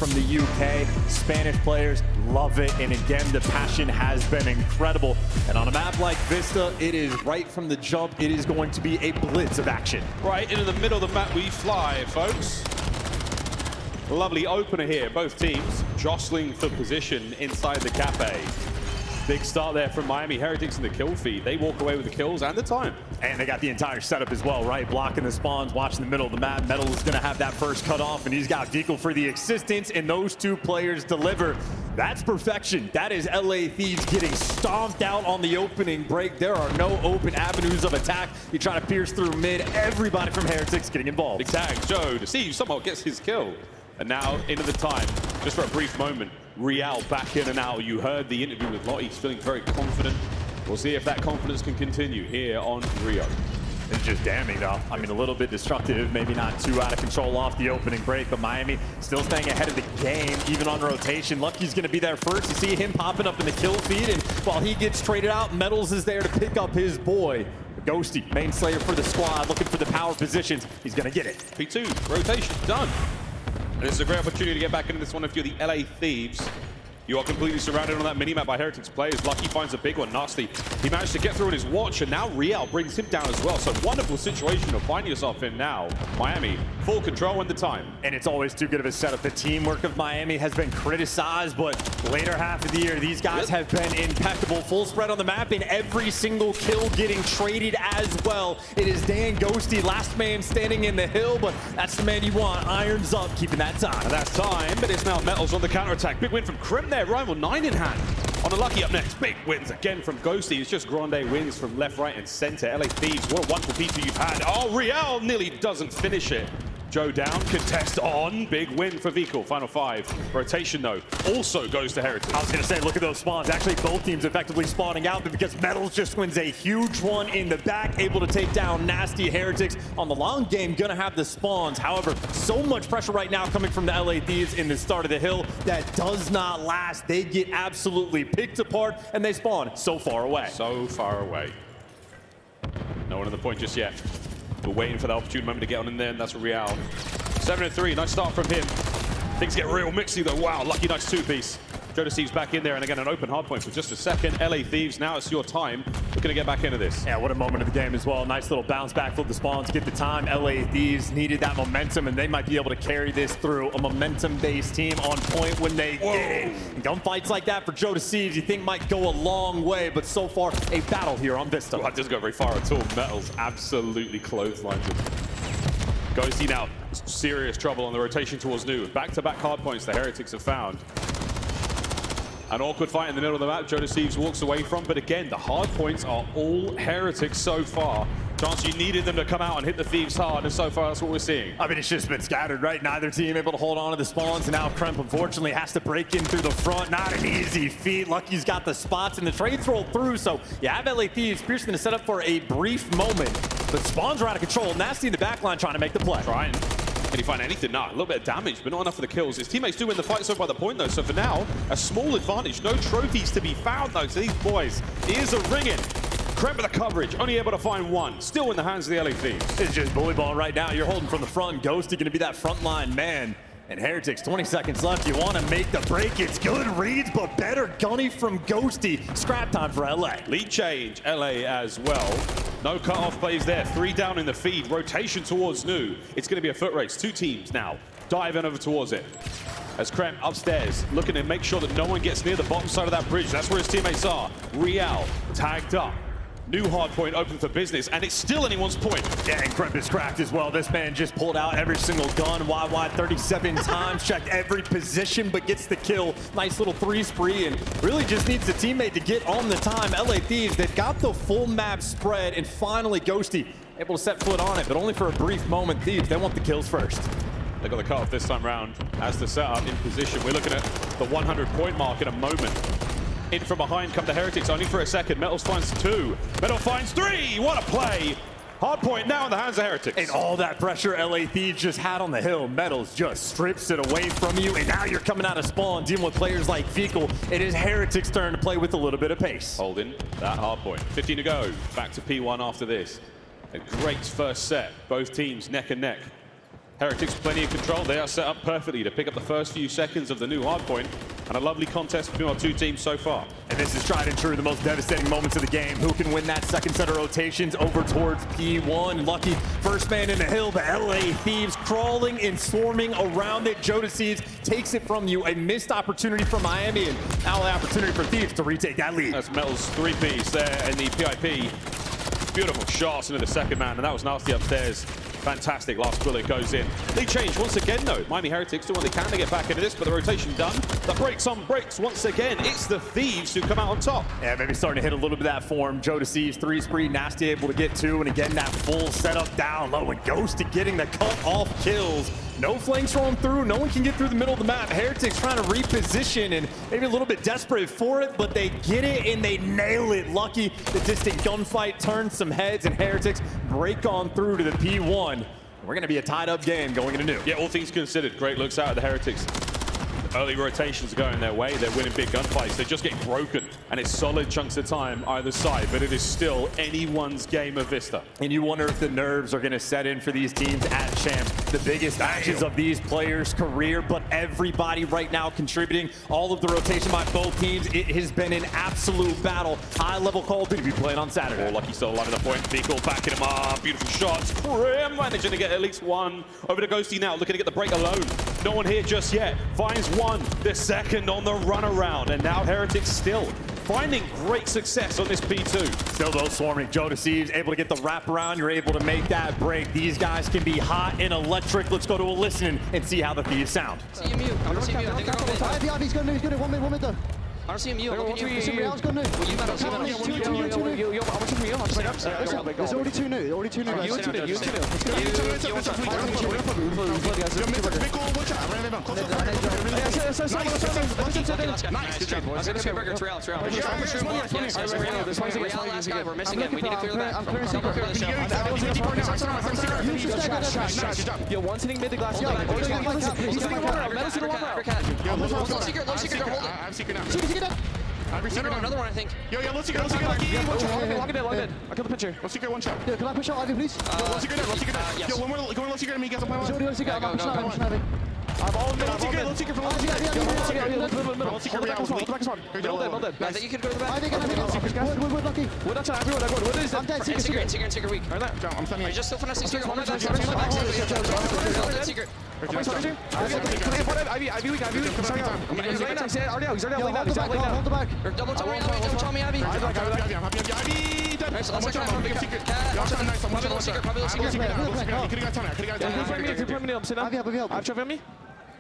from the UK. Spanish players love it, and again, the passion has been incredible. And on a map like Vista, it is right from the jump, it is going to be a blitz of action. Right into the middle of the map we fly, folks. Lovely opener here, both teams jostling for position inside the cafe. Big start there from Miami Heretics in the kill feed. They walk away with the kills and the time. And they got the entire setup as well, right? Blocking the spawns, watching the middle of the map. Metal is going to have that first cut off, and he's got Vehicle for the assistance, and those two players deliver. That's perfection. That is LA Thieves getting stomped out on the opening break. There are no open avenues of attack. You try to pierce through mid. Everybody from Heretics getting involved. Big tag, Joe, to see somehow gets his kill. And now into the time, just for a brief moment, Real back in and out. You heard the interview with Lottie. He's feeling very confident. We'll see if that confidence can continue here on Rio. It's just damning, though. I mean, a little bit destructive, maybe not too out of control off the opening break, but Miami still staying ahead of the game, even on rotation. Lucky's going to be there first. You see him popping up in the kill feed, and while he gets traded out, Metals is there to pick up his boy. Ghosty, main slayer for the squad, looking for the power positions. He's going to get it. P2, rotation, done. And it's a great opportunity to get back into this one if you're the LA Thieves. You are completely surrounded on that minimap by Heretics players. Lucky finds a big one, Nasty. He managed to get through on his watch, and now Real brings him down as well. So wonderful situation to find yourself in now. Miami, full control in the time. And it's always too good of a setup. The teamwork of Miami has been criticized, but later half of the year, these guys have been impeccable. Full spread on the map, and every single kill getting traded as well. It is Dan Ghosty, last man standing in the hill, but that's the man you want. Irons up, keeping that time. And that's time, but it's now Metals on the counterattack. Big win from Crim there. Rival 9 in hand. On a Lucky up next. Big wins again from Ghosty. It's just grande wins from left, right, and center. LA Thieves, what a wonderful P2 you've had. Oh, Real nearly doesn't finish it. Joe down, contest on. Big win for Vehicle. Final 5. Rotation, though, also goes to Heritage. I was going to say, look at those spawns. Actually, both teams effectively spawning out, but because Metals just wins a huge one in the back, able to take down Nasty Heretics. On the long game, going to have the spawns. However, so much pressure right now coming from the LA Thieves in the start of the hill. That does not last. They get absolutely picked apart, and they spawn so far away. So far away. No one on the point just yet. We're waiting for the opportune moment to get on in there, and that's Real. 7-3, nice start from him. Things get real mixy though. Wow, Lucky, nice two-piece. Joe Steve's back in there, and again, an open hard point for just a second. LA Thieves, now it's your time. We're gonna get back into this. Yeah, what a moment of the game as well. Nice little bounce back, flip the spawns, get the time. LA Thieves needed that momentum, and they might be able to carry this through. A momentum-based team on point when they get it. And gunfights like that for Joe Steves, you think might go a long way, but so far, a battle here on Vista. Well, that doesn't go very far at all. Metals absolutely clotheslines him. Ghosty now, serious trouble on the rotation towards New. Back-to-back hard points the Heretics have found. An awkward fight in the middle of the map, Joe Steves walks away from, but again, the hard points are all Heretics so far. Chance, you needed them to come out and hit the Thieves hard, and so far that's what we're seeing. I mean, it's just been scattered, right? Neither team able to hold on to the spawns, and now Kremp unfortunately has to break in through the front. Not an easy feat. Lucky's got the spots, and the trades roll through, so you have LA Thieves. Pierce going to set up for a brief moment, but spawns are out of control. Nasty in the back line trying to make the play. Trying. Can he find anything? Nah, a little bit of damage, but not enough for the kills. His teammates do win the fight so by the point, though. So for now, a small advantage. No trophies to be found, though. So these boys, ears are ringing. Kremp with the coverage, only able to find one. Still in the hands of the LA Thieves. It's just bully ball right now. You're holding from the front. Ghosty going to be that frontline man. And Heretics, 20 seconds left. You want to make the break. It's good reads, but better gunny from Ghosty. Scrap time for LA. Lead change, LA as well. No cut-off plays there. 3 down in the feed. Rotation towards New. It's going to be a foot race. 2 teams now diving over towards it. As Kremp upstairs, looking to make sure that no one gets near the bottom side of that bridge. That's where his teammates are. Real tagged up. New hard point open for business, and it's still anyone's point. Yeah, and Kremp is cracked as well. This man just pulled out every single gun. YY 37 times, checked every position, but gets the kill. Nice little 3 spree, and really just needs a teammate to get on the time. LA Thieves, they've got the full map spread, and finally Ghosty able to set foot on it, but only for a brief moment. Thieves, they want the kills first. They got the cutoff this time round as the setup in position. We're looking at the 100-point mark in a moment. In from behind come the Heretics, only for a second. Metals finds 2. Metal finds 3. What a play. Hard point now in the hands of Heretics. And all that pressure LA Thieves just had on the hill. Metals just strips it away from you. And now you're coming out of spawn, dealing with players like Vehicle. It is Heretics' turn to play with a little bit of pace. Holding that hard point. 15 to go. Back to P1 after this. A great first set. Both teams neck and neck. Heretics plenty of control. They are set up perfectly to pick up the first few seconds of the new hardpoint. And a lovely contest between our two teams so far. And this is tried and true, the most devastating moments of the game. Who can win that second set of rotations over towards P1? Lucky first man in the hill, the LA Thieves crawling and swarming around it. Jodecides takes it from you. A missed opportunity for Miami, and now the opportunity for Thieves to retake that lead. That's Metal's 3-piece there in the PIP. Beautiful shots into the second man, and that was nasty upstairs. Fantastic, last bullet goes in. They change once again though. Miami Heretics do what they can to get back into this, but the rotation done. The brakes on brakes once again. It's the Thieves who come out on top. Yeah, maybe starting to hit a little bit of that form. Jodecides, 3-spree, Nasty able to get 2, and again that full setup down low, and Ghosty getting the cut off kills. No flanks rolling through, no one can get through the middle of the map. Heretics trying to reposition and maybe a little bit desperate for it, but they get it and they nail it. Lucky the distant gunfight turns some heads, and Heretics break on through to the P1. We're gonna be a tied up game going into new. Yeah, all things considered, great looks out of the Heretics. Early rotations are going their way. They're winning big gunfights. They're just getting broken, and it's solid chunks of time either side, but it is still anyone's game of Vista. And you wonder if the nerves are going to set in for these teams at Champs. The biggest matches of these players' career, but everybody right now contributing. All of the rotation by both teams. It has been an absolute battle. High-level Call of Duty be playing on Saturday. Oh, Lucky still alive at the point. Vehicle backing him up. Beautiful shots. Krim managing to get at least one. Over to Ghosty now, looking to get the break alone. No one here just yet. Finds one, the second on the run around, and now Heretics still finding great success on this P2. Still though swarming. Jodecides able to get the wraparound. You're able to make that break. These guys can be hot and electric. Let's go to a listen and see how the Thieves sound. See him, you. I want to see him, you. I think they're going He's gonna, 1 minute though. I want to see him, you. Look at you. Real's gonna Well, you better see him. There's already 2 new. Already 2 new guys. We're missing him. We need to clear that. I'm clearing secret. Yo, one's hitting mid the glass. Yo, He's hitting water. Metal's hitting water. Low secret, low secret. They're holding. I'm secret now. Another one, I think. Yo, low secret, lucky. Lock it dead. I killed the pitcher. Low secret, one shot. Yo, can I push out Ivy, please? Low secret dead. Yes. Yo, one more, go in low secret, and me, guys, I'm playing He's one. already on secret. I'm pushing Ivy. I'm all mid. Low secret from low secret. Low secret. Middle dead. I think you could go to the back. Ivy, wood, lucky. Wood outside. Everyone. Wood is I'm dead, And secret. secret weak. I'm standing Are you here. just still finessing secret? Hold on, secret. Ivy weak. He's already out. He's already out. Hold the back. Double tell me, Abby. Double tell me, Abby. I'm happy. Nice, let's try from big secret. Probably low secret. Probably low secret. I could've got time. I'm sitting Ivy, help. I've tried me.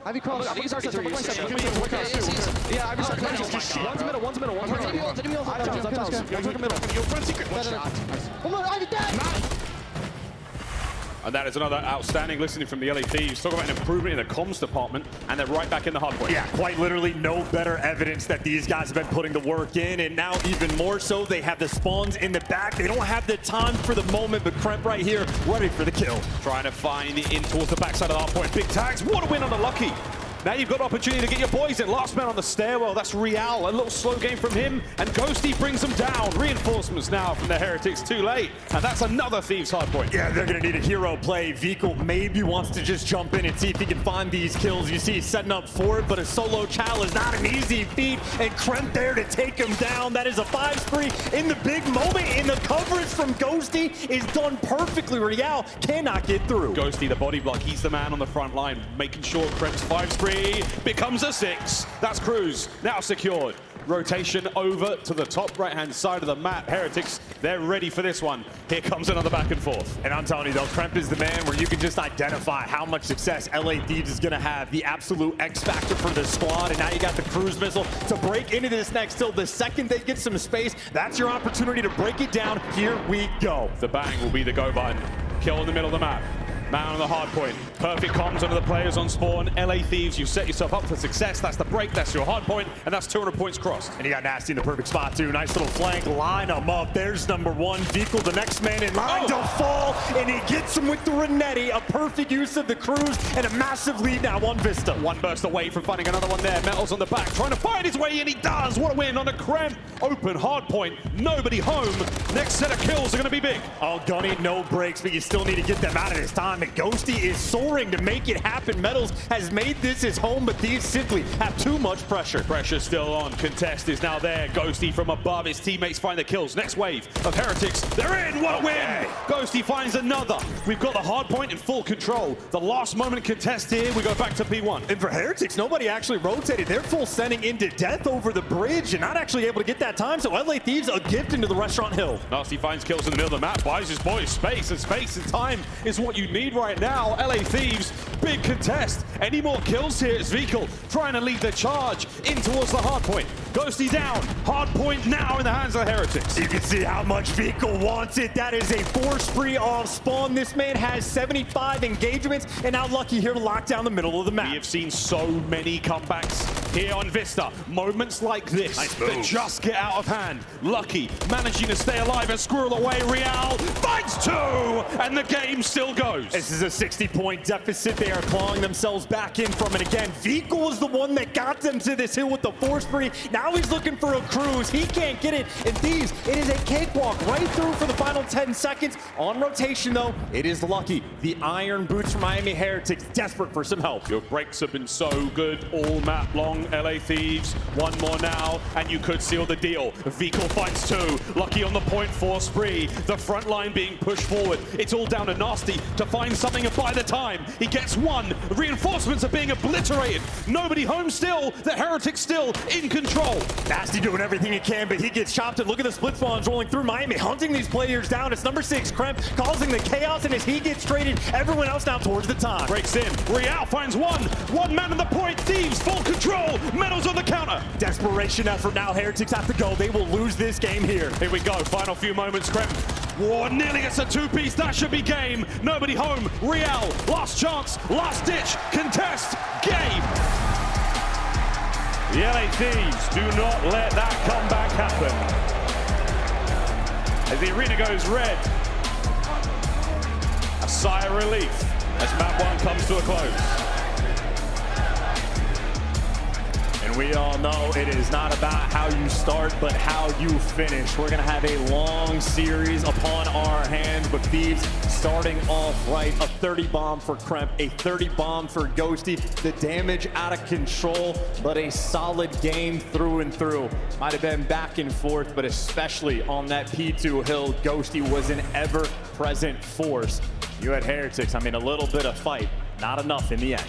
Ivy cross. I think he's already Yeah, Ivy started. One's middle. Did he I've toes. Yo, front secret. One shot. Oh no, Ivy dead! And that is another outstanding listening from the LA Thieves. Talk about an improvement in the comms department, and they're right back in the hardpoint. Yeah, quite literally no better evidence that these guys have been putting the work in, and now even more so, they have the spawns in the back. They don't have the time for the moment, but Kremp right here, ready for the kill. Trying to find the in towards the backside of the hardpoint. Big tags. What a win on the Lucky. Now you've got opportunity to get your boys in. Last man on the stairwell, that's Real. A little slow game from him, and Ghosty brings them down. Reinforcements now from the Heretics, too late. And that's another Thieves hardpoint. Yeah, they're gonna need a hero play. Vehicle maybe wants to just jump in and see if he can find these kills. You see he's setting up for it, but a solo chow is not an easy feat, and Kremp there to take him down. That is a 5-spree in the big moment, and the coverage from Ghosty is done perfectly. Real cannot get through. Ghosty, the body block, he's the man on the front line, making sure Kremp's 5-spree becomes a 6. That's Cruz, now secured. Rotation over to the top right-hand side of the map. Heretics, they're ready for this one. Here comes another back and forth. And I'm telling you though, Kremp is the man where you can just identify how much success LA Thieves is gonna have. The absolute X factor for the squad, and now you got the cruise missile to break into this next hill. The second they get some space, that's your opportunity to break it down. Here we go. The bang will be the go button. Kill in the middle of the map. Man on the hard point. Perfect comms under the players on spawn. LA Thieves, you've set yourself up for success. That's the break, that's your hard point, and that's 200 points crossed. And he got Nasty in the perfect spot too. Nice little flank, line him up. There's number 1. Vehicle, the next man in line to fall, and he gets him with the Renetti. A perfect use of the cruise, and a massive lead now on Vista. One burst away from finding another one there. Metal's on the back, trying to find his way in. He does. What a win on a Kremp. Open hard point. Nobody home. Next set of kills are going to be big. Oh, Gunny, no breaks, but you still need to get them out of this time. And Ghosty is so scoring to make it happen. Metals has made this his home, but these simply have too much pressure. Pressure still on. Contest is now there. Ghosty from above. His teammates find the kills. Next wave of Heretics. They're in. What a win! Ghosty finds another. We've got the hard point in full control. The last moment contest here. We go back to P1. And for Heretics, nobody actually rotated. They're full sending into death over the bridge and not actually able to get that time. So LA Thieves a gift into the restaurant hill. Nasty finds kills in the middle of the map. Buys his boys space, and space and time is what you need right now. LA Thieves, big contest. Any more kills here? It's Vikal trying to lead the charge in towards the hard point. Ghosty down. Hard point now in the hands of the Heretics. You can see how much Vikal wants it. That is a force spree off spawn. This man has 75 engagements and now Lucky here to lock down the middle of the map. We have seen so many comebacks here on Vista. Moments like this that just get out of hand. Lucky managing to stay alive and squirrel away. Real finds two, and the game still goes. This is a 60-point deficit. They are clawing themselves back in from it again. Vikal was the one that got them to this hill with the force spree. Now he's looking for a cruise. He can't get it. And Thieves, it is a cakewalk right through for the final 10 seconds. On rotation, though, it is Lucky. The iron boots from Miami Heretics, desperate for some help. Your breaks have been so good all map long. LA Thieves, one more now, and you could seal the deal. Vikal finds two. Lucky on the point for spree. The front line being pushed forward. It's all down to Nasty to find something, and by the time he gets one, reinforcements are being obliterated. Nobody home still. The Heretics still in control. Nasty doing everything he can, but he gets chopped. And look at the split spawns rolling through Miami, hunting these players down. It's number 6, Kremp, causing the chaos, and as he gets traded, everyone else now towards the top. Breaks in. Real finds one. One man on the point. Thieves full control. Metals on the counter. Desperation effort now. Heretics have to go. They will lose this game here. Here we go. Final few moments. Kremp. Whoa, nearly gets a two-piece. That should be game. Nobody home. Real. Last chance. Last ditch. Contest. Game. The LA Thieves do not let that comeback happen. As the arena goes red. A sigh of relief as map 1 comes to a close. And we all know it is not about how you start, but how you finish. We're going to have a long series upon our hands, but Thieves starting off right. A 30 bomb for Kremp, a 30 bomb for Ghosty. The damage out of control, but a solid game through and through. Might have been back and forth, but especially on that P2 hill, Ghosty was an ever-present force. You had Heretics, I mean, a little bit of fight, not enough in the end.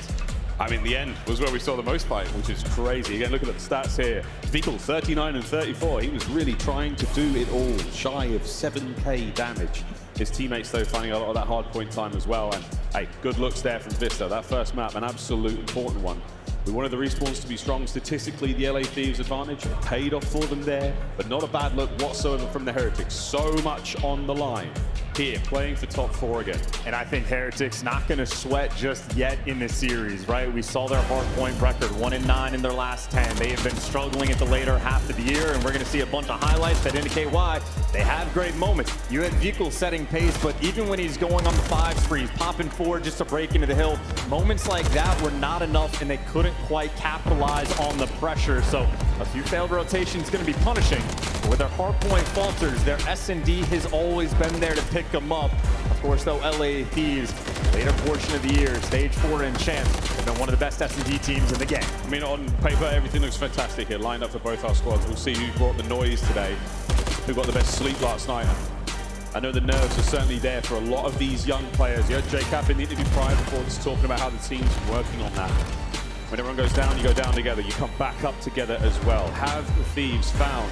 I mean, the end was where we saw the most fight, which is crazy. Again, look at the stats here. Vikal, 39 and 34. He was really trying to do it all, shy of 7k damage. His teammates, though, finding a lot of that hard point time as well. And, hey, good looks there from Vista. That first map, an absolute important one. We wanted the respawns to be strong. Statistically, the LA Thieves advantage paid off for them there, but not a bad look whatsoever from the Heretics. So much on the line here, playing for top 4 again. And I think Heretics not going to sweat just yet in this series, right? We saw their hard point record, 1-9 in their last 10. They have been struggling at the later half of the year, and we're going to see a bunch of highlights that indicate why. They have great moments. You had Vikal setting pace, but even when he's going on the 5 sprees, popping forward just to break into the hill, moments like that were not enough, and they couldn't quite capitalize on the pressure. So a few failed rotations going to be punishing. But with their hard point falters, their S&D has always been there to pick them up. Of course, though, LA Thieves, later portion of the year, stage 4 and champs, have been one of the best S&D teams in the game. I mean, on paper, everything looks fantastic here. Lined up for both our squads. We'll see who brought the noise today, who got the best sleep last night. I know the nerves are certainly there for a lot of these young players. You had JCap in the interview prior before just talking about how the team's working on that. When everyone goes down, you go down together. You come back up together as well. Have the Thieves found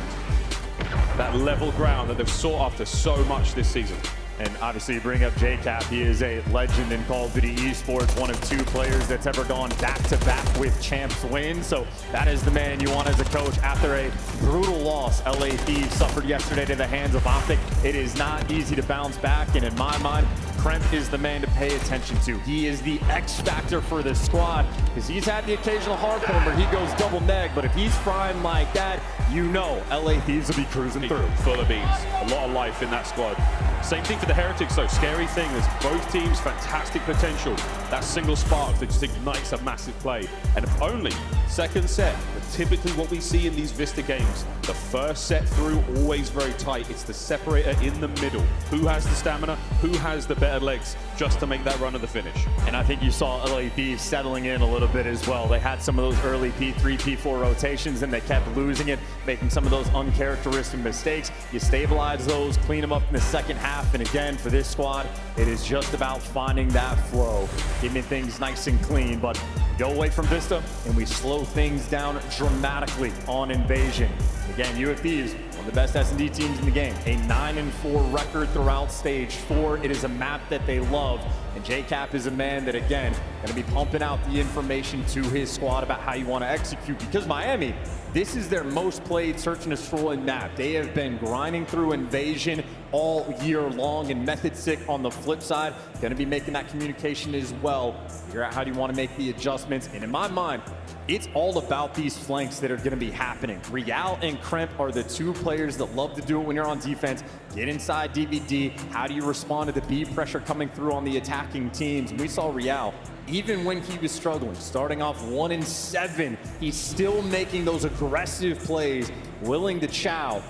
that level ground that they've sought after so much this season? And obviously you bring up JCap, he is a legend in Call of Duty esports, one of 2 players that's ever gone back-to-back with champs wins. So that is the man you want as a coach after a brutal loss LA Thieves suffered yesterday to the hands of Optic. It is not easy to bounce back, and in my mind, Kremp is the man to pay attention to. He is the X factor for this squad, because he's had the occasional hard point where he goes double neg, but if he's frying like that, you know LA Thieves will be cruising through. Full of beans. A lot of life in that squad. Same thing for the Heretics, though. Scary thing is both teams, fantastic potential. That single spark that just ignites a massive play. And if only second set, but typically what we see in these Vista games, the first set through, always very tight. It's the separator in the middle. Who has the stamina? Who has the better legs just to make that run to the finish. And I think you saw LAP settling in a little bit as well. They had some of those early P3, P4 rotations, and they kept losing it, making some of those uncharacteristic mistakes. You stabilize those, clean them up in the second half, and again, for this squad, it is just about finding that flow, keeping things nice and clean. But go away from Vista, and we slow things down dramatically on Invasion. Again, UFE is one of the best S&D teams in the game. A 9-4 record throughout stage 4. It is a map that they love. And JCap is a man that, again, going to be pumping out the information to his squad about how you want to execute. Because Miami, this is their most played search and destroy map. They have been grinding through Invasion all year long, and Method Sick on the flip side, going to be making that communication as well. Figure out how do you want to make the adjustments. And in my mind, it's all about these flanks that are going to be happening. Real and Kremp are the two players that love to do it when you're on defense. Get inside DVD. How do you respond to the B pressure coming through on the attacking teams? And we saw Real, even when he was struggling, starting off 1-7, he's still making those aggressive plays, willing to chow.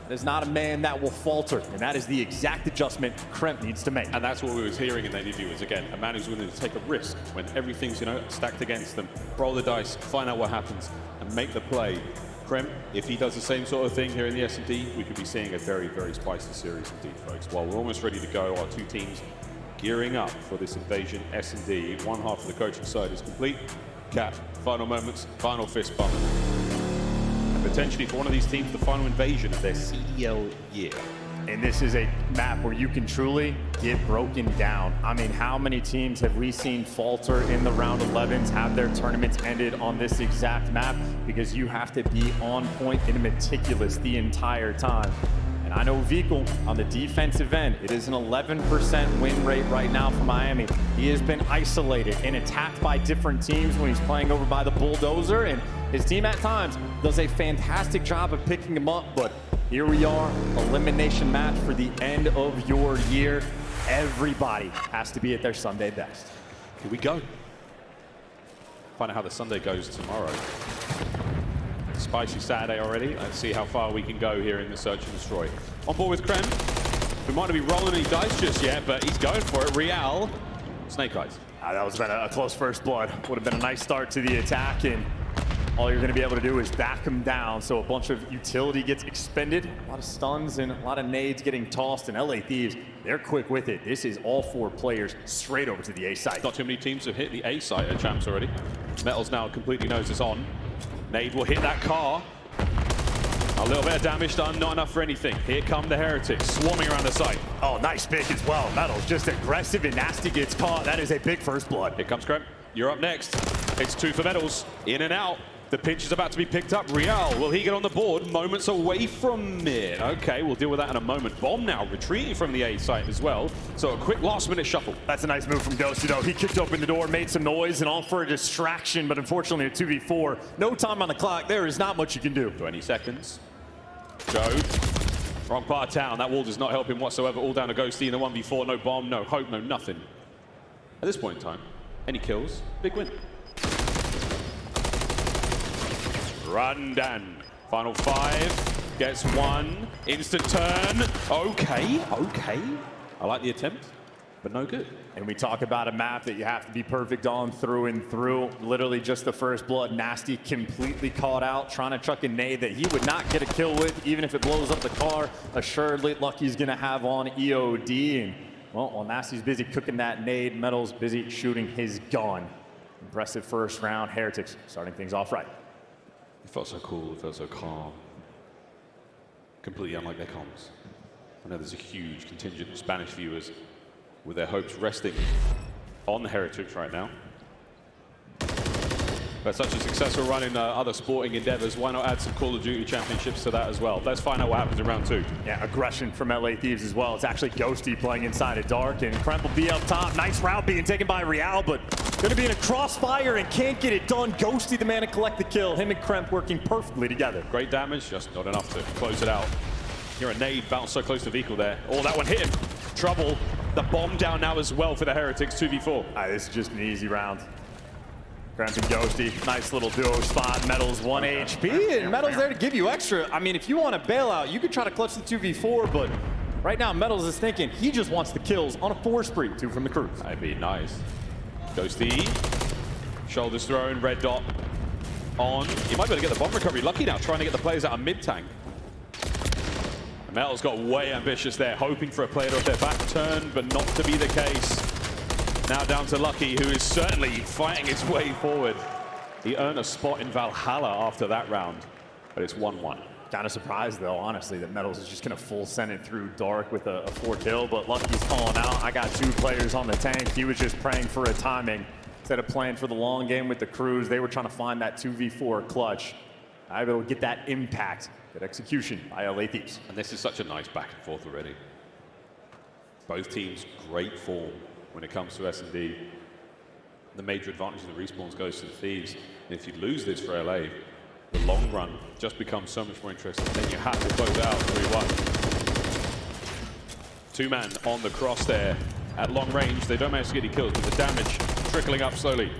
That is not a man that will falter, and that is the exact adjustment Kremp needs to make. And that's what we was hearing in the interview is, again, a man who's willing to take a risk when everything's, stacked against them. Roll the dice, find out what happens, and make the play. Kremp, if he does the same sort of thing here in the S&D, we could be seeing a very, very spicy series indeed, folks. Well, we're almost ready to go. Our two teams gearing up for this Invasion S&D. One half of the coaching side is complete. Cap, final moments, final fist bump. And potentially for one of these teams, the final Invasion of their CDL year. And this is a map where you can truly get broken down. I mean, how many teams have we seen falter in the round 11s, have their tournaments ended on this exact map? Because you have to be on point and meticulous the entire time. And I know Vikul on the defensive end, it is an 11% win rate right now for Miami. He has been isolated and attacked by different teams when he's playing over by the bulldozer, and his team at times does a fantastic job of picking him up. But here we are, elimination match for the end of your year. Everybody has to be at their Sunday best. Here we go. Find out how the Sunday goes tomorrow. Spicy Saturday already. Let's see how far we can go here in the Search and Destroy. On board with Kremp. We might not be rolling any dice just yet, but he's going for it. Real, Snake Eyes. That was been a close first blood. Would have been a nice start to the attack, and all you're going to be able to do is back him down. So a bunch of utility gets expended, a lot of stuns and a lot of nades getting tossed, and LA Thieves, they're quick with it. This is all 4 players straight over to the A site. Not too many teams have hit the A site at Champs already. Metals now completely knows it's on. Nade will hit that car. A little bit of damage done, not enough for anything. Here come the Heretics, swarming around the site. Oh, nice pick as well. Metals just aggressive and nasty, gets caught. That is a big first blood. Here comes Kremp. You're up next. It's 2 for Metals. In and out. The pinch is about to be picked up. Real, will he get on the board? Moments away from mid. Okay, we'll deal with that in a moment. Bomb now retreating from the A site as well. So a quick last-minute shuffle. That's a nice move from Ghosty, though. He kicked open the door, made some noise, and all for a distraction, but unfortunately a 2v4. No time on the clock. There is not much you can do. 20 seconds. Joe. Wrong part of town. That wall does not help him whatsoever. All down to Ghosty in the 1v4. No bomb, no hope, no nothing. At this point in time, any kills, big win. Randan, final 5, gets 1, instant turn. Okay. I like the attempt, but no good. And we talk about a map that you have to be perfect on through and through. Literally just the first blood. Nasty completely caught out, trying to chuck a nade that he would not get a kill with, even if it blows up the car. Assuredly, Lucky's gonna have on EOD. And well, while Nasty's busy cooking that nade, Metal's busy shooting his gun. Impressive first round. Heretics starting things off right. It felt so cool, it felt so calm. Completely unlike their comms. I know there's a huge contingent of Spanish viewers with their hopes resting on the Heretics right now. But such a successful run in other sporting endeavors, why not add some Call of Duty championships to that as well? Let's find out what happens in round 2. Yeah, aggression from LA Thieves as well. It's actually Ghosty playing inside of Dark, and Kremp will be up top. Nice route being taken by Real, but gonna be in a crossfire and can't get it done. Ghosty the man to collect the kill. Him and Kremp working perfectly together. Great damage, just not enough to close it out. Here a nade bounced so close to Vikul there. Oh, that one hit him. Trouble. The bomb down now as well for the Heretics, 2v4. This is just an easy round. Kremp and Ghosty, nice little duo spot. Metals 1 HP, and Metals there to give you extra. I mean, if you want to bail out, you could try to clutch the 2v4, but Right now, Metals is thinking he just wants the kills on a 4 spree. 2 from the Cruise. That'd be nice. Ghosty. Shoulders thrown, red dot on. He might be able to get the bomb recovery. Lucky now, trying to get the players out of mid-tank. Metal's got way ambitious there, hoping for a player off their back turn, but not to be the case. Now down to Lucky, who is certainly fighting its way forward. He earned a spot in Valhalla after that round, but it's 1-1. Kind of surprised, though, honestly, that Metals is just going to full send it through Dark with a 4 kill, but Lucky's calling out. I got 2 players on the tank. He was just praying for a timing. Instead of playing for the long game with the Cruise, they were trying to find that 2v4 clutch. I will get that impact, that execution by LA Thieves. And this is such a nice back and forth already. Both teams, great form when it comes to S&D. The major advantage of the respawns goes to the Thieves. And if you lose this for LA, the long run just becomes so much more interesting. Then you have to close out 3-1. 2-man on the cross there. At long range, they don't manage to get any kills, but the damage trickling up slowly.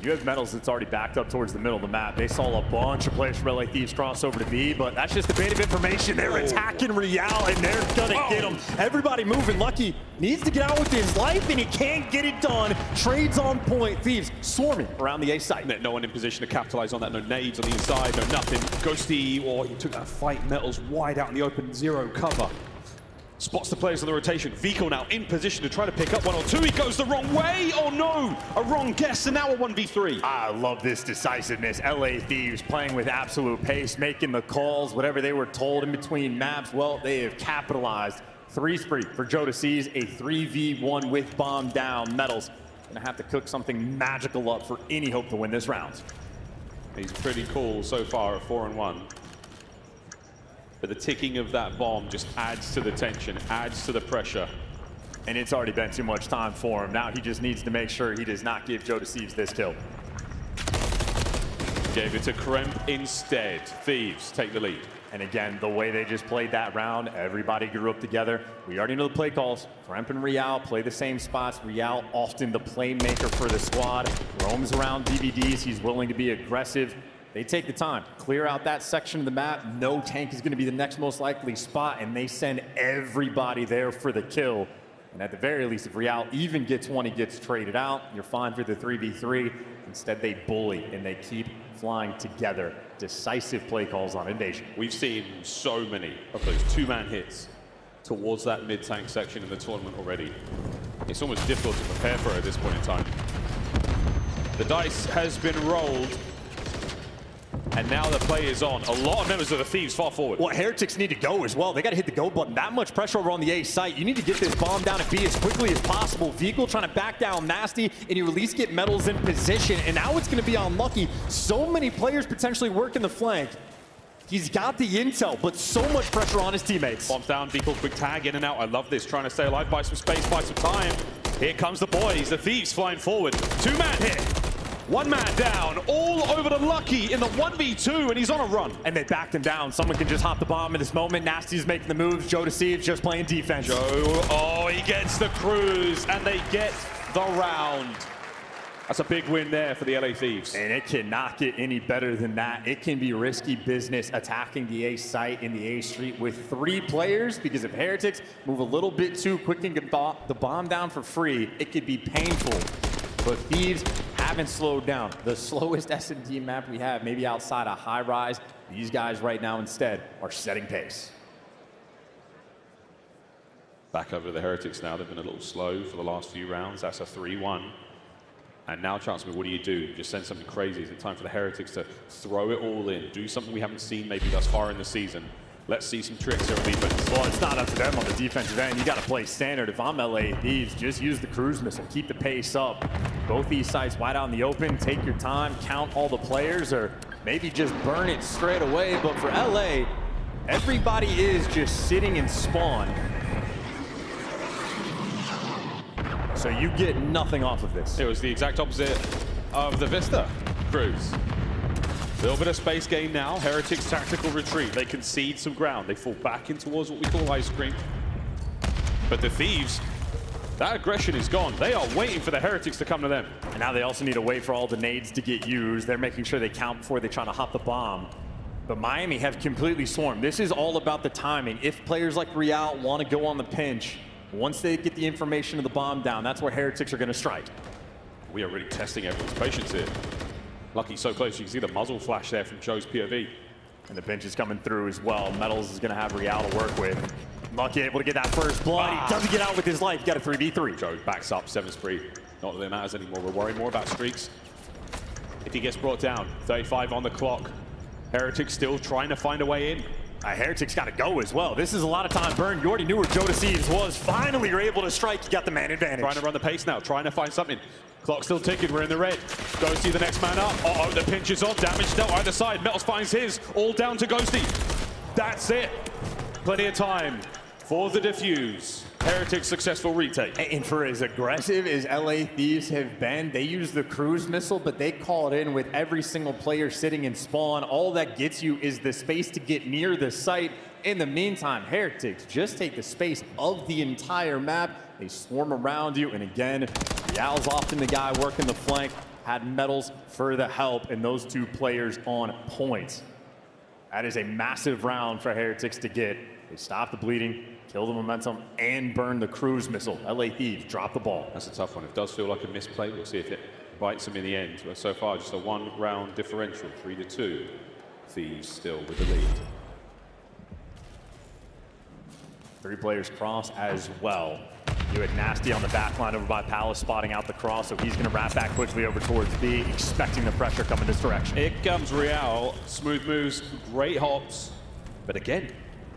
You have Metals that's already backed up towards the middle of the map. They saw a bunch of players from LA Thieves cross over to B, but that's just a bit of information. They're attacking Real, and they're gonna get him. Everybody moving. Lucky needs to get out with his life, and he can't get it done. Trades on point. Thieves swarming around the A site. No one in position to capitalize on that. No nades on the inside, no nothing. Ghosty, or he took that fight. Metals wide out in the open, 0 cover. Spots the players on the rotation. Vico now in position to try to pick up 1 or 2. He goes the wrong way. Oh no, a wrong guess, and now a 1v3. I love this decisiveness. LA Thieves playing with absolute pace, making the calls, whatever they were told in between maps. Well, they have capitalized. 3 spree for Joe to seize a 3v1 with bomb down. Metals gonna have to cook something magical up for any hope to win this round. He's pretty cool so far at 4-1. But the ticking of that bomb just adds to the tension, adds to the pressure. And it's already been too much time for him. Now he just needs to make sure he does not give Joe Deceives this kill. Gave it to Kremp instead. Thieves take the lead. And again, the way they just played that round, everybody grew up together. We already know the play calls. Kremp and Real play the same spots. Real often the playmaker for the squad. Roams around DVDs. He's willing to be aggressive. They take the time, clear out that section of the map. No tank is going to be the next most likely spot, and they send everybody there for the kill. And at the very least, if Real even gets one, he gets traded out. You're fine for the 3v3. Instead, they bully, and they keep flying together. Decisive play calls on Invasion. We've seen so many of those 2-man hits towards that mid-tank section in the tournament already. It's almost difficult to prepare for at this point in time. The dice has been rolled. And now the play is on. A lot of members of the Thieves far forward. Well, Heretics need to go as well. They got to hit the go button. That much pressure over on the A site. You need to get this bomb down at B as quickly as possible. Vehicle trying to back down Nasty, and you at least get Metals in position. And now it's going to be on Lucky. So many players potentially working the flank. He's got the intel, but so much pressure on his teammates. Bombs down, Vehicle quick tag in and out. I love this, trying to stay alive, buy some space, buy some time. Here comes the boys, the Thieves flying forward. 2-man hit. 1 man down, all over to Lucky in the 1v2, and he's on a run. And they backed him down. Someone can just hop the bomb in this moment. Nasty's making the moves. Joe Deceives just playing defense. Joe, oh, he gets the Cruise, and they get the round. That's a big win there for the LA Thieves. And it cannot get any better than that. It can be risky business attacking the A site in the A street with 3 players, because if Heretics move a little bit too quick and get the bomb down for free, it could be painful. But Thieves haven't slowed down. The slowest S&D map we have, maybe outside a high rise. These guys right now instead are setting pace. Back over to the Heretics now. They've been a little slow for the last few rounds. That's a 3-1. And now, Chancellor, what do? You just send something crazy. Is it time for the Heretics to throw it all in? Do something we haven't seen maybe thus far in the season. Let's see some tricks here on defense. Well, it's not up to them on the defensive end. You got to play standard. If I'm LA Thieves, just use the cruise missile. Keep the pace up. Both these sites wide out in the open. Take your time. Count all the players, or maybe just burn it straight away. But for LA, everybody is just sitting in spawn. So you get nothing off of this. It was the exact opposite of the Vista cruise. A little bit of space gain now. Heretics tactical retreat. They concede some ground. They fall back in towards what we call ice cream. But the Thieves, that aggression is gone. They are waiting for the Heretics to come to them. And now they also need to wait for all the nades to get used. They're making sure they count before they try to hop the bomb. But Miami have completely swarmed. This is all about the timing. If players like Real want to go on the pinch, once they get the information of the bomb down, that's where Heretics are going to strike. We are really testing everyone's patience here. Lucky so close, you can see the muzzle flash there from Joe's POV. And the pinch is coming through as well. Metals is going to have Real to work with. Lucky able to get that first blood. He doesn't get out with his life. He got a 3v3. Joe backs up 7 spree. Not that it matters anymore. We're worried more about streaks. If he gets brought down, 35 on the clock. Heretics still trying to find a way in. Heretics got to go as well. This is a lot of time burned. You already knew where Joe Deceives was. Finally, you're able to strike. You got the man advantage. Trying to run the pace now, trying to find something. Clock still ticking, we're in the red. Ghosty the next man up. Uh-oh, the pinch is on. Damage dealt either side. Metals finds his. All down to Ghosty. That's it. Plenty of time for the defuse. Heretics successful retake. And for as aggressive as LA Thieves have been, they use the cruise missile, but they call it in with every single player sitting in spawn. All that gets you is the space to get near the site. In the meantime, Heretics just take the space of the entire map. They swarm around you, and again, Real's often the guy working the flank. Had Metals for the help, and those two players on point. That is a massive round for Heretics to get. They stop the bleeding, kill the momentum, and burn the cruise missile. LA Thieves drop the ball. That's a tough one. It does feel like a misplay. We'll see if it bites them in the end. But so far, just a 1-round differential, 3-2. Thieves still with the lead. 3 players cross as well. You had Nasty on the back line over by Palace, spotting out the cross, so he's going to wrap back quickly over towards B, expecting the pressure coming this direction. Here comes Real. Smooth moves, great hops. But again,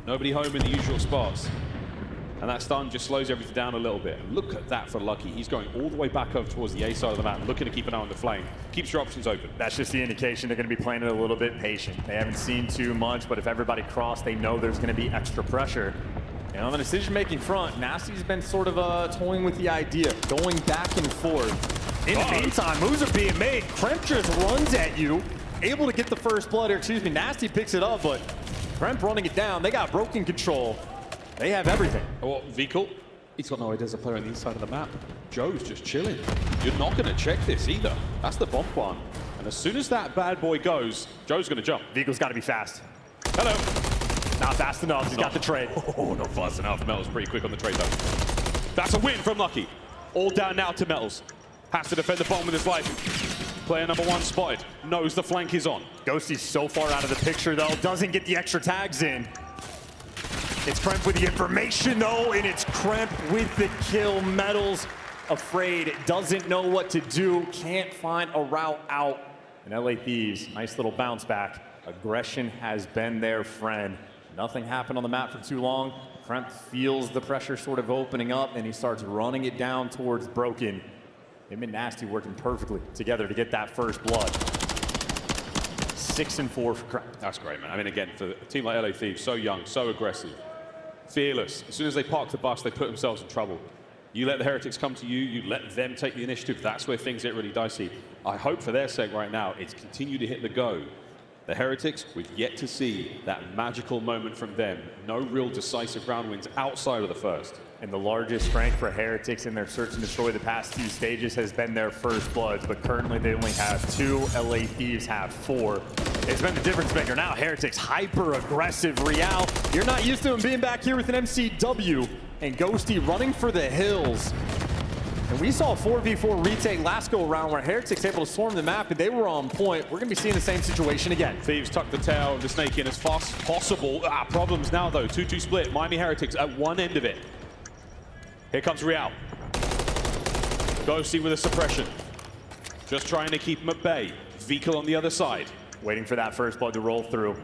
nobody home in the usual spots. And that stun just slows everything down a little bit. And look at that for Lucky. He's going all the way back over towards the A side of the map, looking to keep an eye on the flame. Keeps your options open. That's just the indication they're going to be playing it a little bit patient. They haven't seen too much, but if everybody cross, they know there's going to be extra pressure. And on the decision-making front, Nasty's been sort of toying with the idea, going back and forth. In the meantime, moves are being made. Kremp just runs at you, able to get the first blood, or excuse me, Nasty picks it up, but Kremp running it down. They got broken control. They have everything. Oh, Vikal, he's got no idea there's a player on the inside of the map. Joe's just chilling. You're not going to check this either. That's the bomb one. And as soon as that bad boy goes, Joe's going to jump. Vikal's got to be fast. Hello. Not fast enough. He's got the trade. Oh, not fast enough. Metals pretty quick on the trade, though. That's a win from Lucky. All down now to Metals. Has to defend the bomb with his life. Player number 1 spotted. Knows the flank is on. Ghosty's so far out of the picture, though. Doesn't get the extra tags in. It's Kremp with the information, though, and it's Kremp with the kill. Metals afraid, doesn't know what to do, can't find a route out. And LA Thieves, nice little bounce back. Aggression has been their friend. Nothing happened on the map for too long. Kremp feels the pressure sort of opening up, and he starts running it down towards Broken. Him and Nasty working perfectly together to get that first blood. 6 and 4 for Kremp. That's great, man. I mean, again, for a team like LA Thieves, so young, so aggressive, fearless. As soon as they park the bus, they put themselves in trouble. You let the Heretics come to you, you let them take the initiative. That's where things get really dicey. I hope for their sake right now, it's continue to hit the go. The Heretics, we've yet to see that magical moment from them. No real decisive round wins outside of the first. And the largest strength for Heretics in their search and destroy the past 2 stages has been their first bloods, but currently they only have 2. LA Thieves have 4. It's been the difference maker. Now Heretics hyper aggressive. Real, you're not used to him being back here with an MCW, and Ghosty running for the hills. And we saw a 4v4 retake last go around where Heretics able to swarm the map, and they were on point. We're going to be seeing the same situation again. Thieves tuck the tail of the snake in as fast as possible. Problems now, though. 2-2 split. Miami Heretics at one end of it. Here comes Real. Ghosty with a suppression. Just trying to keep him at bay. Vikal on the other side. Waiting for that first blood to roll through.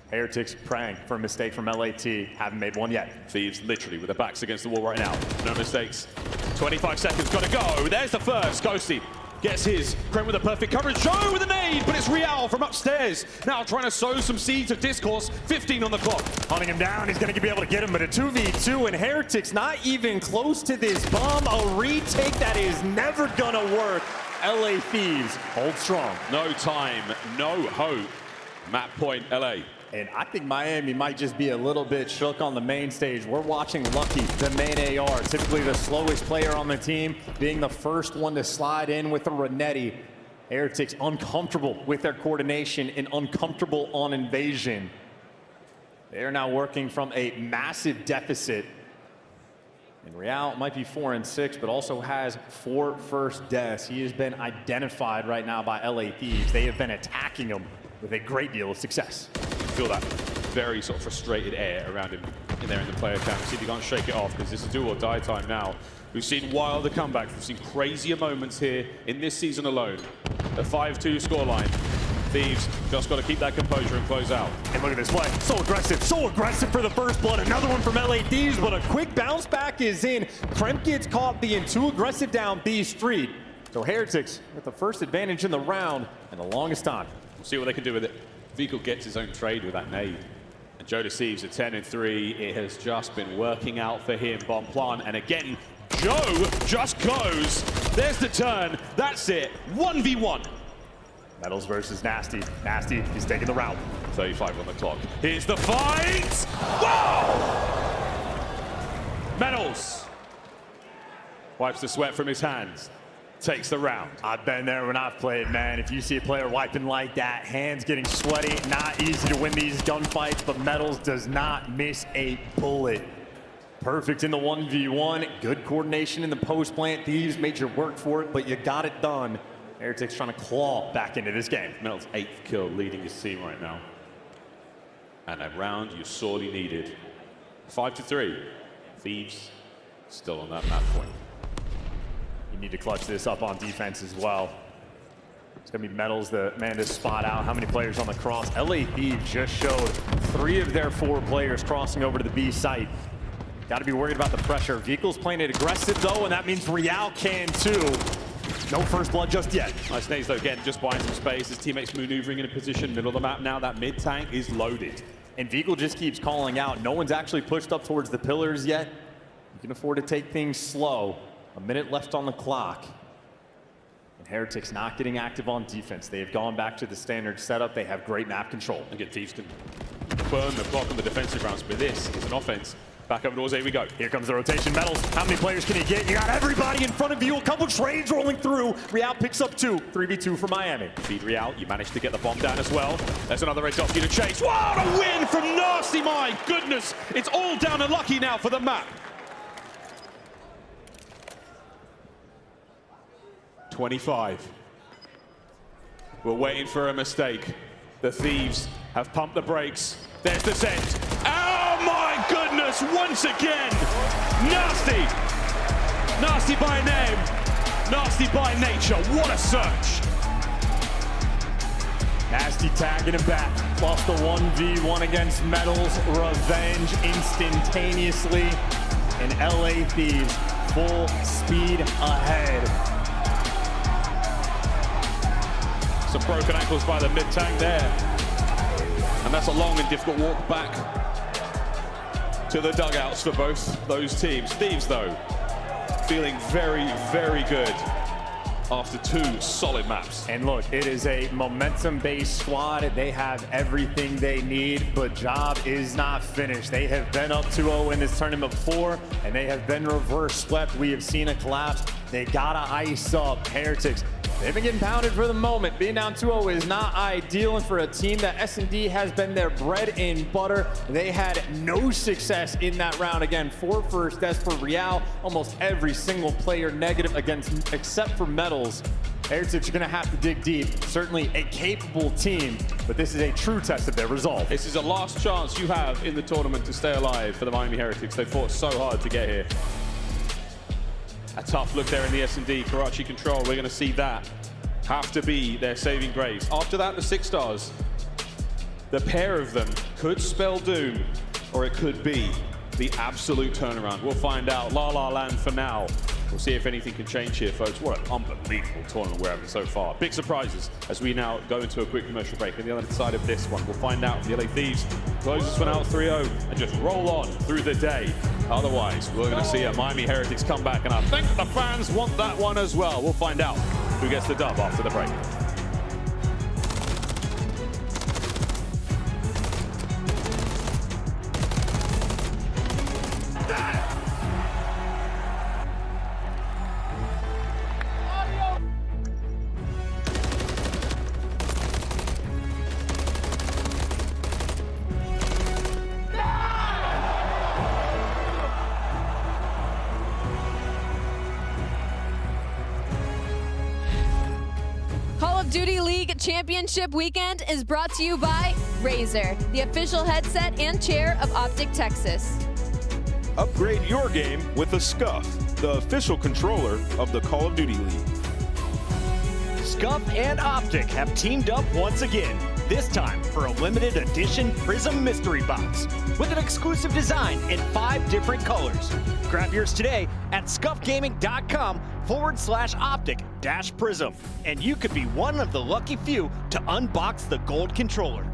Heretics praying for a mistake from LAT. Haven't made one yet. Thieves literally with their backs against the wall right now. No mistakes. 25 seconds, gotta go. There's the first. Ghosty gets his. Kremp with a perfect coverage. Joe with a nade, but it's Real from upstairs. Now trying to sow some seeds of discourse. 15 on the clock. Hunting him down, he's gonna be able to get him, but a 2v2, and Heretics not even close to this bomb. A retake that is never gonna work. LA Thieves hold strong. No time, no hope. Map point, LA. And I think Miami might just be a little bit shook on the main stage. We're watching Lucky, the main AR, typically the slowest player on the team, being the first one to slide in with a Renetti. Heretics uncomfortable with their coordination and uncomfortable on invasion. They are now working from a massive deficit. And Real might be 4-6, but also has 4 first deaths. He has been identified right now by LA Thieves. They have been attacking him with a great deal of success. You feel that very sort of frustrated air around him in there in the player camp. See if he can't shake it off, because this is do or die time now. We've seen wilder comebacks. We've seen crazier moments here in this season alone. The 5-2 scoreline. Thieves just got to keep that composure and close out. And look at this play. So aggressive for the first blood. Another one from LA Thieves, but a quick bounce back is in. Kremp gets caught being too aggressive down B Street. So Heretics with the first advantage in the round and the longest time. We'll see what they can do with it. Vico gets his own trade with that nade. And Joe deceives at 10-3. It has just been working out for him. Bomb plant, and again, Joe just goes. There's the turn. That's it. 1v1. Metals versus Nasty. Nasty is taking the round. 35 on the clock. Here's the fight. Whoa! Metals wipes the sweat from his hands. Takes the round. I've been there when I've played, man. If you see a player wiping like that, hands getting sweaty, not easy to win these gunfights, but Metals does not miss a bullet. Perfect in the 1v1. Good coordination in the post plant. Thieves made you work for it, but you got it done. Heretics trying to claw back into this game. Metals' 8th kill leading his team right now. And a round you sorely needed. 5-3. Thieves still on that map point. You need to clutch this up on defense as well. It's going to be Metals, the man to spot out how many players on the cross. LA Thieves just showed 3 of their 4 players crossing over to the B site. Got to be worried about the pressure. Vehicle's playing it aggressive, though, and that means Real can, too. No first blood just yet. Nice nades, though, again, just buying some space. His teammates maneuvering in a position, middle of the map now. That mid-tank is loaded. And Vico just keeps calling out. No one's actually pushed up towards the pillars yet. You can afford to take things slow. A minute left on the clock. And Heretics not getting active on defense. They have gone back to the standard setup. They have great map control. Again, Thieves can burn the clock on the defensive rounds, but this is an offense. Back over doors, here we go. Here comes the rotation. Metals, how many players can you get? You got everybody in front of you. A couple trades rolling through. Real picks up 2. 3v2 for Miami. Feed Real, you managed to get the bomb down as well. There's another red dot for you to chase. What a win from Nasty, my goodness. It's all down to lucky now for the map. 25. We're waiting for a mistake. The Thieves have pumped the brakes. There's the send. Oh my goodness, once again. Nasty. Nasty by name. Nasty by nature. What a search. Nasty tagging him back. Lost the 1v1 against Metals. Revenge instantaneously. And LA Thieves full speed ahead. Some broken ankles by the mid-tank there. And that's a long and difficult walk back to the dugouts for both those teams. Thieves, though, feeling very, very good after 2 solid maps. And look, it is a momentum-based squad. They have everything they need, but job is not finished. They have been up 2-0 in this tournament before, and they have been reverse swept. We have seen a collapse. They gotta ice up. Heretics, they've been getting pounded for the moment. Being down 2-0 is not ideal, and for a team that S&D has been their bread and butter, they had no success in that round. Again, 4 first deaths for Real. Almost every single player negative against, except for Metals. Heretics are gonna have to dig deep. Certainly a capable team, but this is a true test of their resolve. This is the last chance you have in the tournament to stay alive for the Miami Heretics. They fought so hard to get here. A tough look there in the S&D. Karachi control, we're going to see that have to be their saving grace. After that, the 6 stars. The pair of them could spell doom, or it could be the absolute turnaround. We'll find out. La La Land for now. We'll see if anything can change here, folks. What an unbelievable tournament we're having so far. Big surprises as we now go into a quick commercial break. On the other side of this one, we'll find out if the LA Thieves close this one out 3-0 and just roll on through the day. Otherwise, we're going to see a Miami Heretics come back, and I think the fans want that one as well. We'll find out who gets the dub after the break. of Duty League Championship Weekend is brought to you by Razer, the official headset and chair of Optic Texas. Upgrade your game with a Scuff, the official controller of the Call of Duty League. Scuff and Optic have teamed up once again, this time for a limited edition Prism Mystery Box with an exclusive design in 5 different colors. Grab yours today at scuffgaming.com/optic-prism, and you could be one of the lucky few to unbox the gold controller.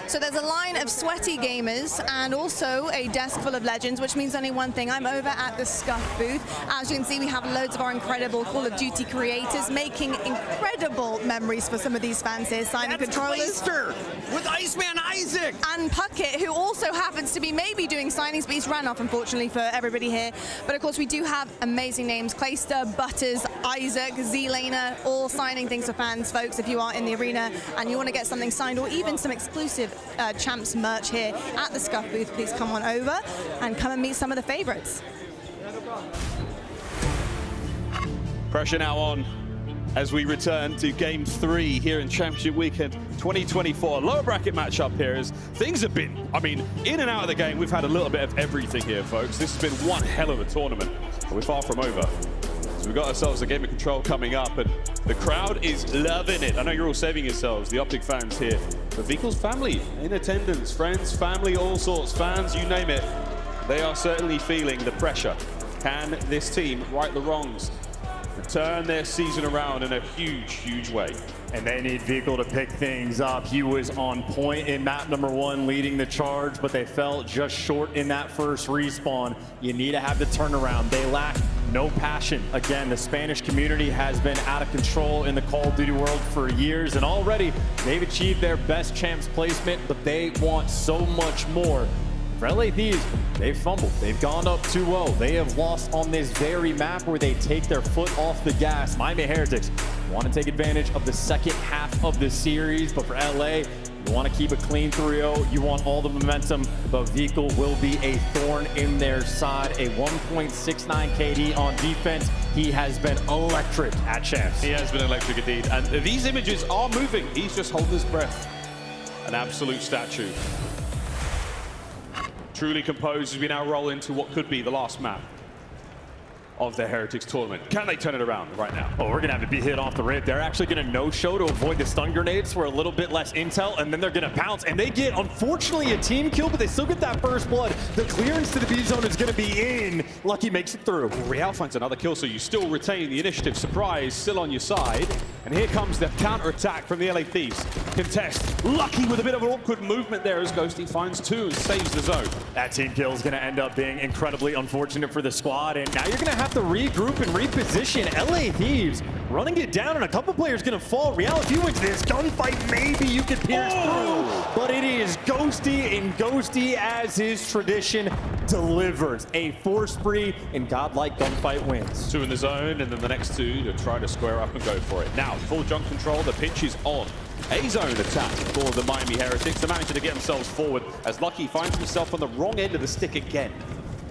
So there's a line of sweaty gamers and also a desk full of legends, which means only one thing. I'm over at the Scuff booth. As you can see, we have loads of our incredible Call of Duty creators making incredible memories for some of these fans here, signing controllers. With Iceman Isaac! And Puckett, who also happens to be maybe doing signings, but he's ran off, unfortunately, for everybody here. But of course, we do have amazing names. Clayster, Butters, Isaac, Z-Laner, all signing things for fans, folks. If you are in the arena and you want to get something signed or even some exclusive Champs merch here at the Scuff booth, please come on over and come and meet some of the favorites. Pressure now on as we return to Game 3 here in Championship Weekend 2024. Lower bracket matchup here as things have been, I mean, in and out of the game, we've had a little bit of everything here, folks. This has been one hell of a tournament, but we're far from over. So we've got ourselves a game of Control coming up, and the crowd is loving it. I know you're all saving yourselves, the Optic fans here. But Vikel's family in attendance, friends, family, all sorts, fans, you name it. They are certainly feeling the pressure. Can this team right the wrongs, turn their season around in a huge, huge way? And they need Vikel to pick things up. He was on point in map number 1, leading the charge, but they fell just short in that first respawn. You need to have the turnaround. They lack no passion. Again, the Spanish community has been out of control in the Call of Duty world for years, and already they've achieved their best champs placement, but they want so much more. For LA Thieves, they've fumbled. They've gone up 2-0. They have lost on this very map where they take their foot off the gas. Miami Heretics want to take advantage of the second half of the series, but for LA, you want to keep a clean 3-0. You want all the momentum, but Vikel will be a thorn in their side. A 1.69 KD on defense. He has been electric at champs. He has been electric indeed. And these images are moving. He's just holding his breath. An absolute statue. Truly composed as we now roll into what could be the last map of the Heretics tournament. Can they turn it around right now? Oh, we're gonna have to be hit off the rip. They're actually gonna no-show to avoid the stun grenades for a little bit less intel, and then they're gonna pounce, and they get, unfortunately, a team kill, but they still get that first blood. The clearance to the B zone is gonna be in. Lucky makes it through. Real finds another kill, so you still retain the initiative. Surprise, still on your side. And here comes the counter-attack from the LA Thieves. Contest, Lucky with a bit of an awkward movement there as Ghosty finds 2 and saves the zone. That team kill is gonna end up being incredibly unfortunate for the squad, and now you're gonna have to regroup and reposition. LA Thieves running it down, and a couple players gonna fall. Real, if you win this gunfight, maybe you could pierce through, but it is Ghosty, and Ghosty, as his tradition, delivers a force spree and godlike gunfight wins. 2 in the zone, and then the next 2 to try to square up and go for it. Now, full junk control, the pinch is on. A zone attack for the Miami Heretics. They're managing to get themselves forward as Lucky finds himself on the wrong end of the stick again.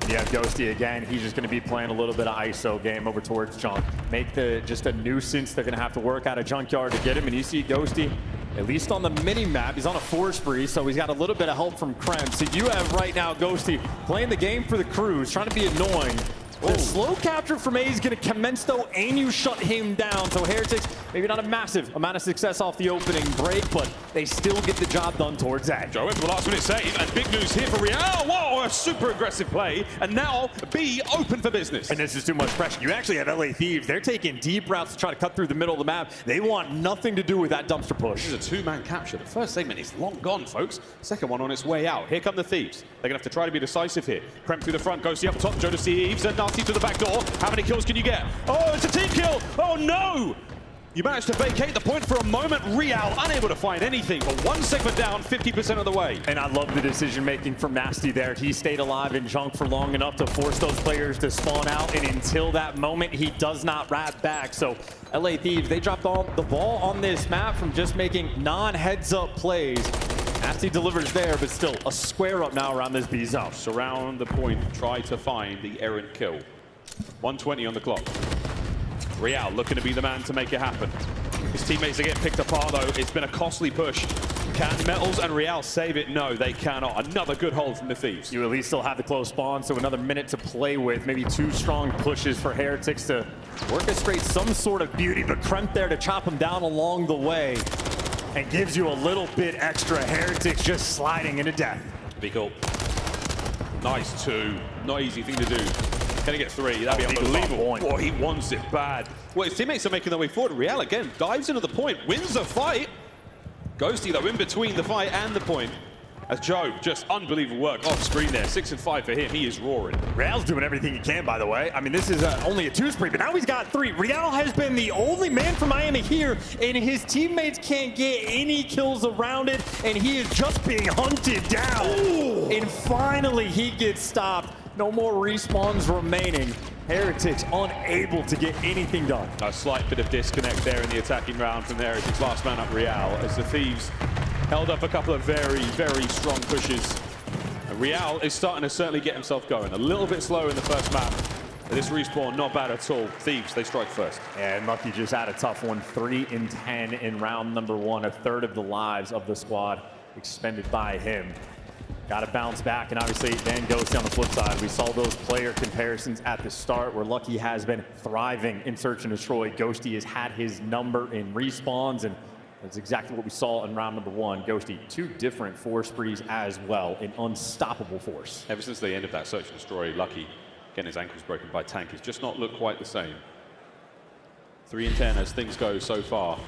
Yeah, Ghosty again. He's just going to be playing a little bit of ISO game over towards Junk. Make just a nuisance. They're going to have to work out a junkyard to get him. And you see Ghosty, at least on the mini-map, he's on a force spree, so he's got a little bit of help from Krem. So you have right now Ghosty playing the game for the crews, trying to be annoying. The slow capture from A is going to commence, though, and you shut him down. So Heretics, maybe not a massive amount of success off the opening break, but they still get the job done towards that. Joe with the last minute save, and big news here for Real. Whoa, a super aggressive play, and now B open for business. And this is too much pressure. You actually have LA Thieves. They're taking deep routes to try to cut through the middle of the map. They want nothing to do with that dumpster push. This is a 2-man capture. The first segment is long gone, folks. Second one on its way out. Here come the Thieves. They're going to have to try to be decisive here. Krem through the front, goes up top, Joe to see Eves, and Nasty to the back door. How many kills can you get? Oh, it's a team kill! Oh no! You managed to vacate the point for a moment. Real unable to find anything, but 1 segment down, 50% of the way. And I love the decision-making from Nasty there. He stayed alive in Junk for long enough to force those players to spawn out, and until that moment, he does not rat back. So LA Thieves, they dropped the ball on this map from just making non-heads-up plays. Nasty delivers there, but still a square up now around this B zone. Surround the point, try to find the errant kill. 120 on the clock. Real looking to be the man to make it happen. His teammates are getting picked apart though. It's been a costly push. Can Metals and Real save it? No, they cannot. Another good hold from the Thieves. You at least still have the close spawn, so another minute to play with. Maybe 2 strong pushes for Heretics to orchestrate some sort of beauty, but Kremp there to chop him down along the way and gives you a little bit extra. Heretics just sliding into death. Vikel. Nice 2. Not easy thing to do. Can he get 3? That'd be unbelievable. Oh, he wants it bad. Well, his teammates are making their way forward. Real again dives into the point, wins the fight. Ghosty though in between the fight and the point. As Joe, just unbelievable work off screen there. 6 and 5 for him. He is roaring. Real's doing everything he can, by the way. I mean, this is only a 2 spree, but now he's got 3. Real has been the only man from Miami here, and his teammates can't get any kills around it, and he is just being hunted down. Ooh. And finally, he gets stopped. No more respawns remaining. Heretics unable to get anything done. A slight bit of disconnect there in the attacking round from the Heretics. Last man up Real as the Thieves held up a couple of very, very strong pushes. And Real is starting to certainly get himself going. A little bit slower in the first map. But this respawn, not bad at all. Thieves, they strike first. And Lucky just had a tough one. 3 and 10 in round number 1. A third of the lives of the squad expended by him. Got to bounce back, and obviously then Ghosty on the flip side. We saw those player comparisons at the start where Lucky has been thriving in search and destroy. Ghosty has had his number in respawns, and that's exactly what we saw in round number 1. Ghosty, 2 different force sprees as well, an unstoppable force. Ever since the end of that search and destroy, Lucky getting his ankles broken by Tank has just not looked quite the same. 3 and 10 as things go so far.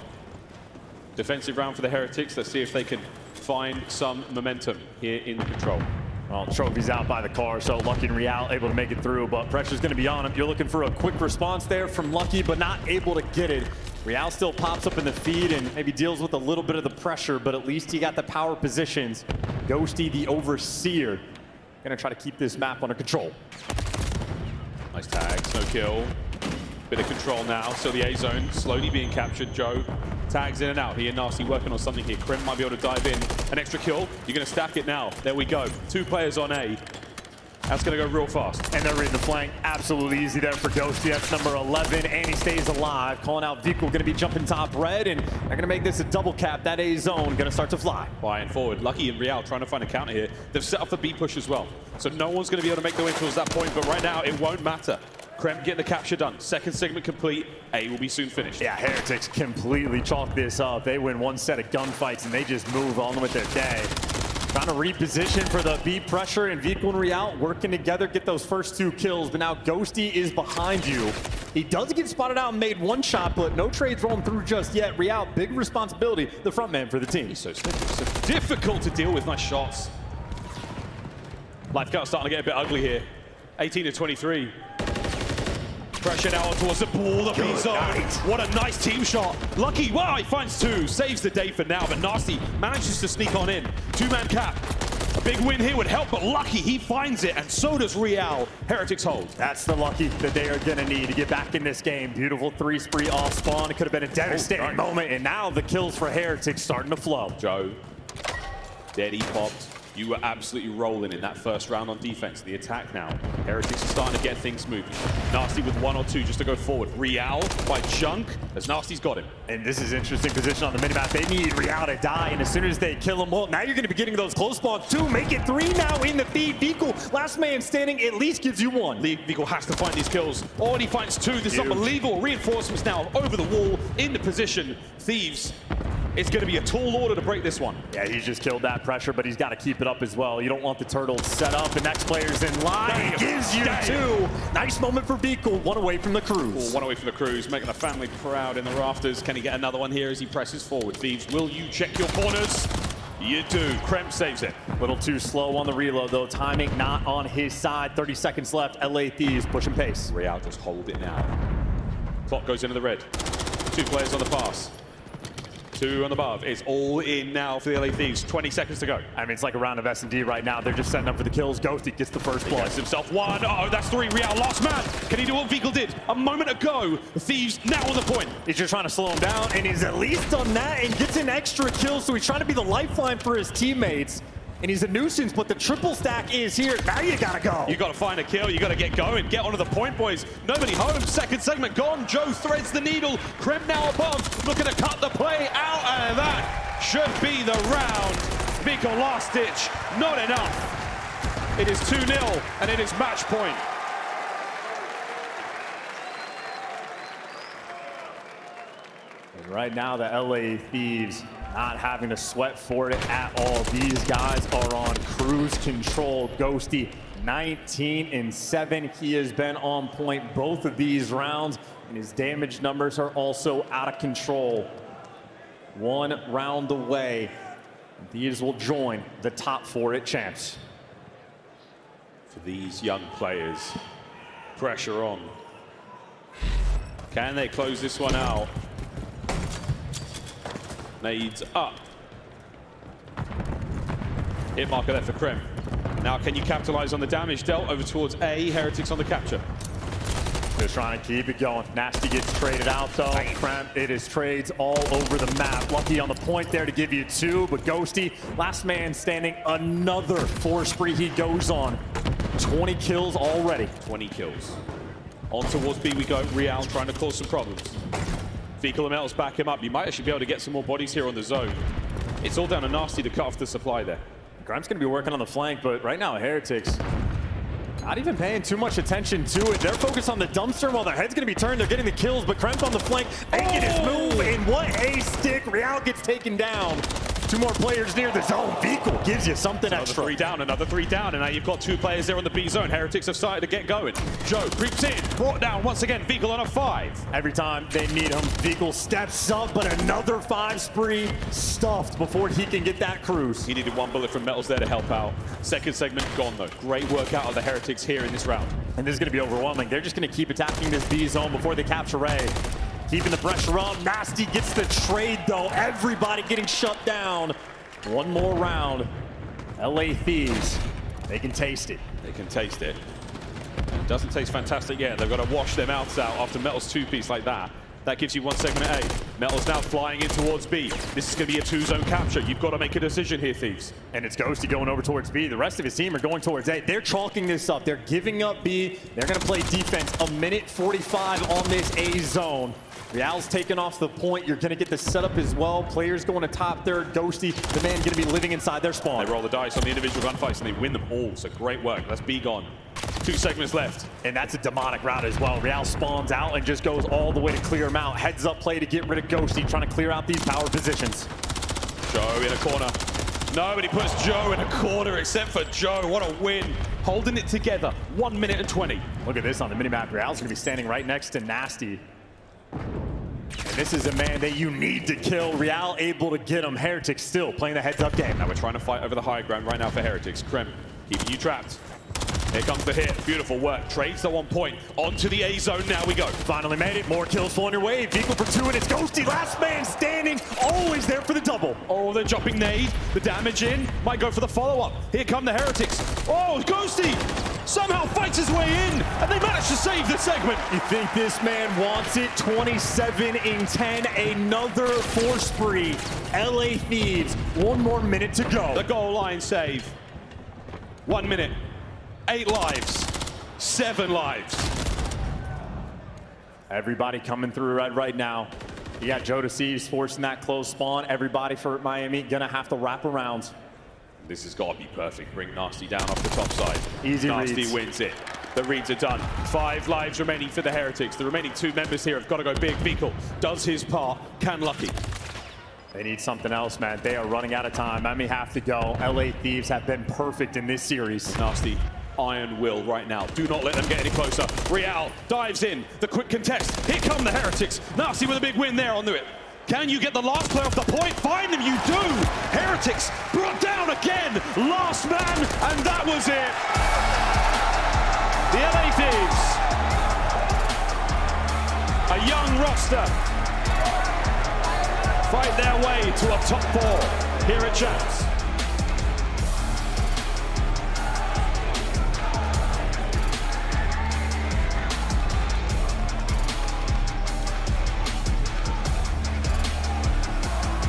Defensive round for the Heretics. Let's see if they can find some momentum here in the control. Well, trophy's out by the car, so Lucky and Real able to make it through, but pressure's going to be on him. You're looking for a quick response there from Lucky, but not able to get it. Real still pops up in the feed and maybe deals with a little bit of the pressure, but at least he got the power positions. Ghosty, the overseer, going to try to keep this map under control. Nice tags, no kill. Bit of control now, so the A zone slowly being captured. Joe tags in and out. He and Nasty working on something here. Krim might be able to dive in. An extra kill. You're going to stack it now. There we go. 2 players on A. That's going to go real fast. And they're reading the flank. Absolutely easy there for Ghosty. That's number 11, and he stays alive. Calling out Vico, going to be jumping top red, and they're going to make this a double cap. That A zone going to start to fly. Flying forward. Lucky and Real trying to find a counter here. They've set up the B push as well. So no one's going to be able to make their way towards that point, but right now it won't matter. Krem getting the capture done. Second segment complete. A will be soon finished. Yeah, Heretics completely chalk this up. They win 1 set of gunfights, and they just move on with their day. Trying to reposition for the B pressure, and Vico and Real working together, get those first 2 kills, but now Ghosty is behind you. He does get spotted out and made 1 shot, but no trades rolling through just yet. Real, big responsibility, the front man for the team. He's so difficult to deal with. Nice shots. Life count starting to get a bit ugly here. 18 to 23. Pressure now towards the ball, the B zone. What a nice team shot. Lucky, wow, he finds 2. Saves the day for now, but Nasty manages to sneak on in. 2-man cap. A big win here would help, but Lucky, he finds it, and so does Real. Heretics hold. That's the Lucky that they are going to need to get back in this game. Beautiful 3 spree off spawn. It could have been a devastating moment, and now the kills for Heretics starting to flow. Joe, dead, he popped. You were absolutely rolling in that first round on defense. The attack now. Heretics are starting to get things moving. Nasty with 1 or 2 just to go forward. Real by Junk, as Nasty's got him. And this is interesting position on the minimap. They need Real to die, and as soon as they kill him, well, now you're going to be getting those close spawns too. Make it 3 now in the feed. Vico, last man standing, at least gives you 1. Vico has to find these kills. Already finds 2. This is unbelievable. Reinforcements now over the wall, into position. Thieves. It's going to be a tall order to break this one. Yeah, he's just killed that pressure, but he's got to keep it up as well. You don't want the turtles set up. The next player's in line. He gives you 2. Nice moment for Vico. 1 away from the cruise. 1 away from the cruise, making the family proud in the rafters. Can he get another one here as he presses forward? Thieves, will you check your corners? You do. Krem saves it. A little too slow on the reload, though. Timing not on his side. 30 seconds left. LA Thieves pushing pace. Real just hold it now. Clock goes into the red. 2 players on the pass. 2 on the above. It's all in now for the LA Thieves. 20 seconds to go. I mean, it's like a round of S&D right now. They're just setting up for the kills. Ghosty gets the first blood. Himself 1. Uh-oh, that's 3. Real, last man. Can he do what Vico did a moment ago? The Thieves now on the point. He's just trying to slow him down, and he's at least done that and gets an extra kill, so he's trying to be the lifeline for his teammates. And he's a nuisance, but the triple stack is here. Now you gotta go. You gotta find a kill. You gotta get going. Get onto the point, boys. Nobody home. Second segment gone. Joe threads the needle. Krem now above, looking to cut the play out, and that should be the round. Vico last ditch. Not enough. It is 2-0, and it is match point. And right now, the LA Thieves not having to sweat for it at all. These guys are on cruise control. Ghosty, 19-7. He has been on point both of these rounds, and his damage numbers are also out of control. 1 round away. These will join the top 4 at champs. For these young players, pressure on. Can they close this one out? Nades up. Hit marker there for Krem. Now can you capitalize on the damage dealt over towards A? Heretics on the capture. Just trying to keep it going. Nasty gets traded out though. Krem, it is trades all over the map. Lucky on the point there to give you 2, but Ghosty, last man standing, another 4 spree he goes on. 20 kills already. 20 kills. On towards B we go. Real trying to cause some problems. Vico and Metals back him up. You might actually be able to get some more bodies here on the zone. It's all down to Nasty to cut off the supply there. Grime's going to be working on the flank, but right now, Heretics not even paying too much attention to it. They're focused on the dumpster while their head's going to be turned. They're getting the kills, but Krem's on the flank, making his move, and what a stick. Real gets taken down. 2 more players near the zone. Vikul gives you something extra. Another three down, and now you've got 2 players there on the B zone. Heretics have started to get going. Joe creeps in, brought down once again. Vikul on a 5. Every time they need him, Vikul steps up, but another 5 spree stuffed before he can get that cruise. He needed 1 bullet from Metals there to help out. Second segment gone though. Great work out of the Heretics here in this round. And this is going to be overwhelming. They're just going to keep attacking this B zone before they capture A. Keeping the pressure up. Nasty gets the trade though. Everybody getting shut down. 1 more round. LA Thieves, they can taste it. They can taste it. It doesn't taste fantastic yet. They've got to wash their mouths out after Metals 2-piece like that. That gives you 1 segment at A. Metals now flying in towards B. This is going to be a 2-zone capture. You've got to make a decision here, Thieves. And it's Ghosty going over towards B. The rest of his team are going towards A. They're chalking this up. They're giving up B. They're going to play defense. 1:45 on this A zone. Real's taking off the point. You're going to get the setup as well. Players going to top third. Ghosty, the man, going to be living inside their spawn. They roll the dice on the individual gunfights and they win them all. So great work. That's B gone. 2 segments left. And that's a demonic route as well. Real spawns out and just goes all the way to clear him out. Heads up play to get rid of Ghosty, trying to clear out these power positions. Joe in a corner. Nobody puts Joe in a corner except for Joe. What a win. Holding it together. 1 minute and 20. Look at this on the minimap. Real's going to be standing right next to Nasty. And this is a man that you need to kill. Real able to get him. Heretics still playing the heads-up game. Now we're trying to fight over the high ground right now for Heretics. Krem keeping you trapped. Here comes the hit. Beautiful work. Trades at 1 point. Onto the A zone. Now we go. Finally made it. More kills flowing your way. Vikul for 2, and it's Ghosty. Last man standing. Always there for the double. Oh, they're dropping nade. The damage in. Might go for the follow-up. Here come the Heretics. Oh, Ghosty somehow fights his way in, and they manage to save the segment. You think this man wants it? 27 in 10. Another 4 spree. LA Thieves. 1 more minute to go. The goal line save. 1 minute. 8 lives. 7 lives. Everybody coming through right now. You got Joe Deceives forcing that close spawn. Everybody for Miami gonna have to wrap around. This has got to be perfect. Bring Nasty down off the top side. Easy Nasty reads. wins it. The reads are done. 5 lives remaining for the Heretics. The remaining 2 members here have got to go big. Vikul does his part. Can Lucky. They need something else, man. They are running out of time. Miami have to go. LA Thieves have been perfect in this series. Nasty. Iron will right now. Do not let them get any closer. Real dives in. The quick contest. Here come the Heretics. Nasty with a big win there on it. Can you get the last player off the point? Find them, you do! Heretics brought down again! Last man, and that was it! The LA Thieves, a young roster, fight their way to a top 4 here at Champs.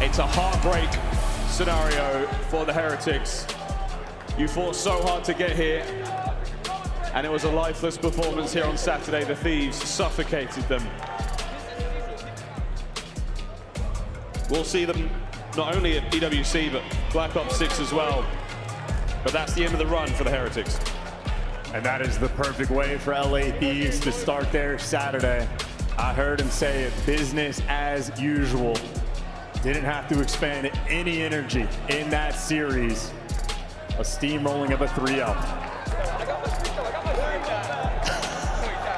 It's a heartbreak scenario for the Heretics. You fought so hard to get here, and it was a lifeless performance here on Saturday. The Thieves suffocated them. We'll see them not only at EWC, but Black Ops 6 as well. But that's the end of the run for the Heretics. And that is the perfect way for LA Thieves to start their Saturday. I heard him say it, business as usual. Didn't have to expend any energy in that series. A steamrolling of a 3-0.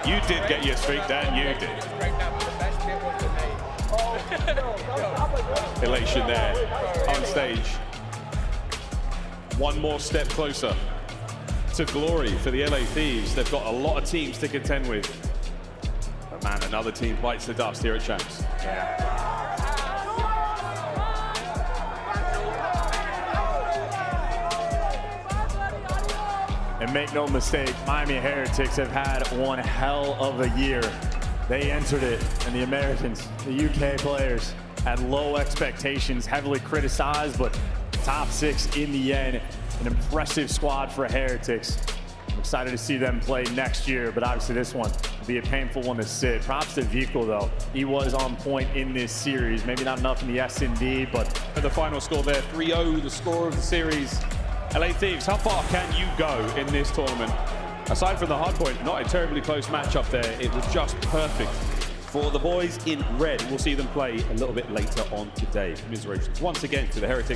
You did get your streak, Dan, you did. Elation there on stage. 1 more step closer to glory for the LA Thieves. They've got a lot of teams to contend with. But man, another team bites the dust here at Champs. Yeah. And make no mistake, Miami Heretics have had one hell of a year. They entered it, and the Americans, the UK players, had low expectations, heavily criticized, but top 6 in the end. An impressive squad for Heretics. I'm excited to see them play next year, but obviously this one will be a painful one to sit. Props to Vikul, though. He was on point in this series. Maybe not enough in the S&D, but the final score there, 3-0, the score of the series. LA Thieves, how far can you go in this tournament? Aside from the hardpoint, not a terribly close matchup there. It was just perfect for the boys in red. We'll see them play a little bit later on today. Commiserations once again to the Heretics.